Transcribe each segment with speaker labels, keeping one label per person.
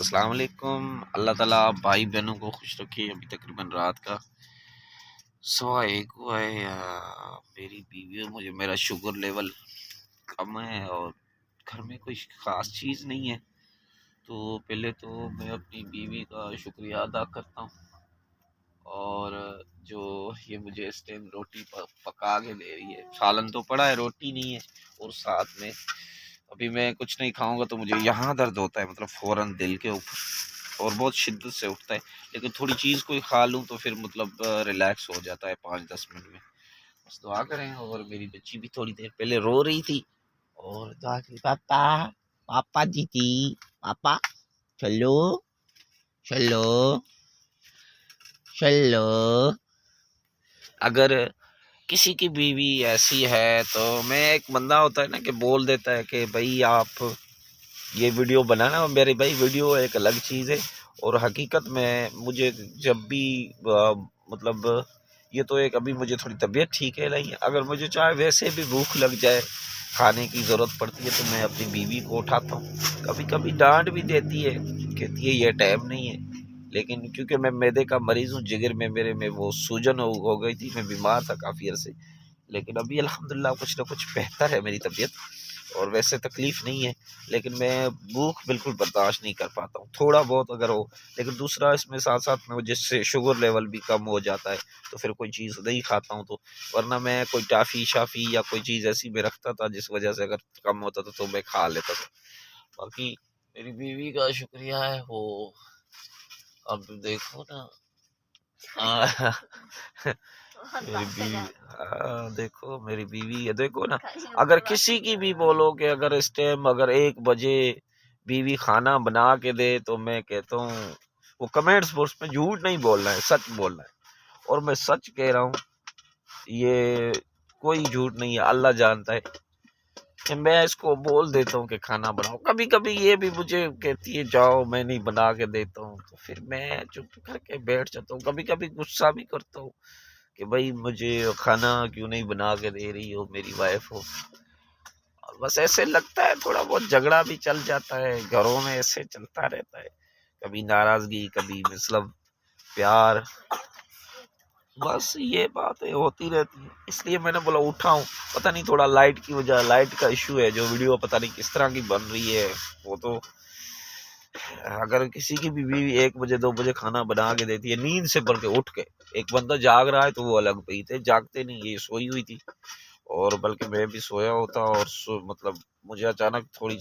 Speaker 1: अस्सलाम वालेकुम। अल्लाह ताला भाई बहनों को खुश रखे। अभी तकरीबन रात का 1:15 हुआ है। मेरी बीवी और मुझे मेरा शुगर लेवल कम है और घर में कोई ख़ास चीज़ नहीं है। तो पहले तो मैं अपनी बीवी का शुक्रिया अदा करता हूँ और जो ये मुझे इस टाइम रोटी पका के दे रही है। सालन तो पड़ा है, रोटी नहीं है और साथ में अभी मैं कुछ नहीं खाऊंगा तो मुझे यहाँ दर्द होता है, मतलब फ़ौरन दिल के ऊपर और बहुत शिद्दत से उठता है। लेकिन थोड़ी चीज़ कोई खा लूँ तो फिर मतलब रिलैक्स हो जाता है 5-10 मिनट में। बस दुआ करें। और मेरी बच्ची भी थोड़ी देर पहले रो रही थी और दुआ की, पापा पापा जीती पापा चलो चलो चलो। अगर किसी की बीवी ऐसी है तो मैं, एक बंदा होता है ना कि बोल देता है कि भाई आप ये वीडियो बनाना। मेरे भाई वीडियो एक अलग चीज़ है और हकीकत में मुझे जब भी मतलब ये तो एक, अभी मुझे थोड़ी तबीयत ठीक है नहीं, अगर मुझे चाहे वैसे भी भूख लग जाए, खाने की ज़रूरत पड़ती है तो मैं अपनी बीवी को उठाता हूँ। कभी कभी डांट भी देती है, कहती है ये टाइम नहीं है, लेकिन क्योंकि मैं मैदे का मरीज़ हूँ, जिगर में मेरे में वो सूजन हो गई थी, मैं बीमार था काफ़ी अरसे। लेकिन अभी अल्हम्दुलिल्लाह कुछ ना कुछ बेहतर है मेरी तबीयत और वैसे तकलीफ़ नहीं है। लेकिन मैं भूख बिल्कुल बर्दाश्त नहीं कर पाता हूँ, थोड़ा बहुत अगर हो। लेकिन दूसरा इसमें साथ साथ में जिससे शुगर लेवल भी कम हो जाता है तो फिर कोई चीज़ नहीं खाता हूँ। तो वरना मैं कोई टाफ़ी शाफ़ी या कोई चीज़ ऐसी में रखता था जिस वजह से अगर कम होता था तो मैं खा लेता था। बाकी मेरी बीवी का शुक्रिया है वो। अब देखो ना मेरी बीवी, देखो मेरी बीवी है, देखो ना। अगर किसी की भी बोलो कि अगर इस टाइम अगर 1 बजे बीवी खाना बना के दे तो मैं कहता हूँ वो कमेंट्स बॉक्स में झूठ नहीं बोलना है, सच बोलना है। और मैं सच कह रहा हूँ, ये कोई झूठ नहीं है। अल्लाह जानता है कि मैं इसको बोल देता हूँ कि खाना बनाओ। कभी कभी ये भी मुझे कहती है जाओ, मैं नहीं बना के देता हूँ, तो फिर मैं चुप करके बैठ जाता हूँ। कभी कभी गुस्सा भी करता हूँ कि भाई मुझे खाना क्यों नहीं बना के दे रही हो, मेरी वाइफ हो। और बस ऐसे लगता है, थोड़ा बहुत झगड़ा भी चल जाता है घरों में, ऐसे चलता रहता है, कभी नाराजगी कभी मतलब प्यार। बस ये बातें होती रहती है, इसलिए मैंने बोला उठाऊं। पता नहीं थोड़ा लाइट की वजह, लाइट का इशू है, जो वीडियो पता नहीं किस तरह की बन रही है। वो तो अगर किसी की भी बीवी 1 बजे 2 बजे खाना बना के देती है नींद से भर के उठ के, एक बंदा जाग रहा है तो वो अलग पे थे, जागते नहीं, ये सोई हुई थी और बल्कि मैं भी सोया होता और मतलब मुझे अचानक थोड़ी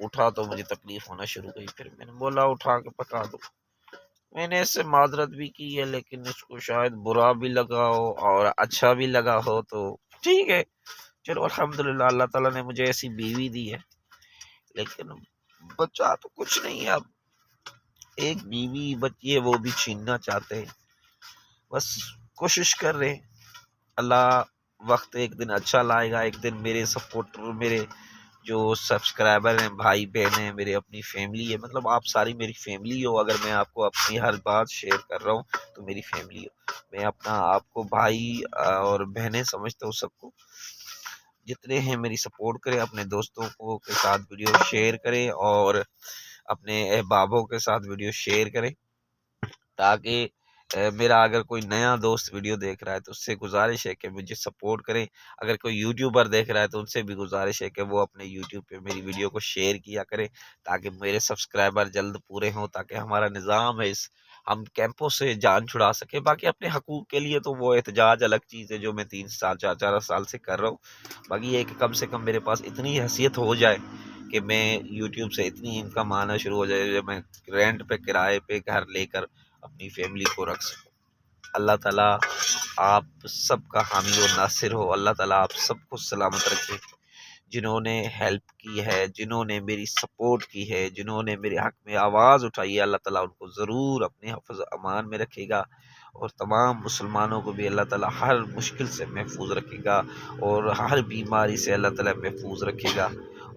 Speaker 1: उठा तो मुझे तकलीफ होना शुरू हुई। फिर मैंने बोला उठा के पका दो। मैंने इससे माजरत भी की है, लेकिन उसको शायद बुरा भी लगा हो और अच्छा भी लगा हो, तो ठीक है चलो अल्हम्दुलिल्लाह, अल्लाह ताला ने मुझे ऐसी बीवी दी है। लेकिन बच्चा तो कुछ नहीं है, अब एक बीवी बच्ची है वो भी छीनना चाहते हैं। बस कोशिश कर रहे हैं, अल्लाह वक्त एक दिन अच्छा लाएगा। एक दिन मेरे सपोर्टर, मेरे जो सब्सक्राइबर हैं, भाई बहन हैं, मेरे अपनी फैमिली है, मतलब आप सारी मेरी फैमिली हो। अगर मैं आपको अपनी हर बात शेयर कर रहा हूँ तो मेरी फैमिली हो। मैं अपना आपको भाई और बहनें समझता हूँ सबको। जितने हैं मेरी सपोर्ट करें, अपने दोस्तों को के साथ वीडियो शेयर करें और अपने अहबाबों के साथ वीडियो शेयर करें, ताकि मेरा अगर कोई नया दोस्त वीडियो देख रहा है तो उससे गुजारिश है कि मुझे सपोर्ट करें। अगर कोई यूट्यूबर देख रहा है तो उनसे भी गुजारिश है कि वो अपने यूट्यूब पे मेरी वीडियो को शेयर किया करें, ताकि मेरे सब्सक्राइबर जल्द पूरे हों, ताकि हमारा निज़ाम है इस, हम कैंपों से जान छुड़ा सकें। बाकी अपने हकूक़ के लिए तो वो एहतजाज अलग चीज़ है जो मैं 3 साल 4 साल से कर रहा हूँ। बाकी ये कि कम से कम मेरे पास इतनी हैसियत हो जाए कि मैं यूट्यूब से इतनी इनकम आना शुरू हो जाए, जब मैं रेंट पे किराए पे घर लेकर अपनी फैमिली को रख सकूं। अल्लाह ताला आप सबका हामी और नासिर हो। अल्लाह ताला आप सबको सलामत रखे। जिन्होंने हेल्प की है, जिन्होंने मेरी सपोर्ट की है, जिन्होंने मेरे हक में आवाज़ उठाई है, अल्लाह ताला उनको ज़रूर अपने हिफ्ज़ अमान में रखेगा। और तमाम मुसलमानों को भी अल्लाह ताला हर मुश्किल से महफूज रखेगा और हर बीमारी से अल्लाह ताला महफूज रखेगा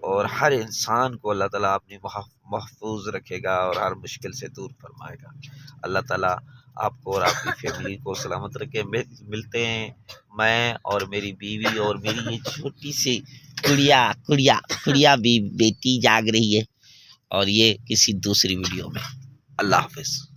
Speaker 1: और हर इंसान को अल्लाह ताला अपनी महफूज रखेगा और हर मुश्किल से दूर फरमाएगा। अल्लाह ताला आपको और आपकी फैमिली को सलामत रखे। मिलते हैं मैं और मेरी बीवी और मेरी ये छोटी सी गुड़िया गुड़िया गुड़िया भी बेटी जाग रही है, और ये किसी दूसरी वीडियो में। अल्लाह हाफिज़।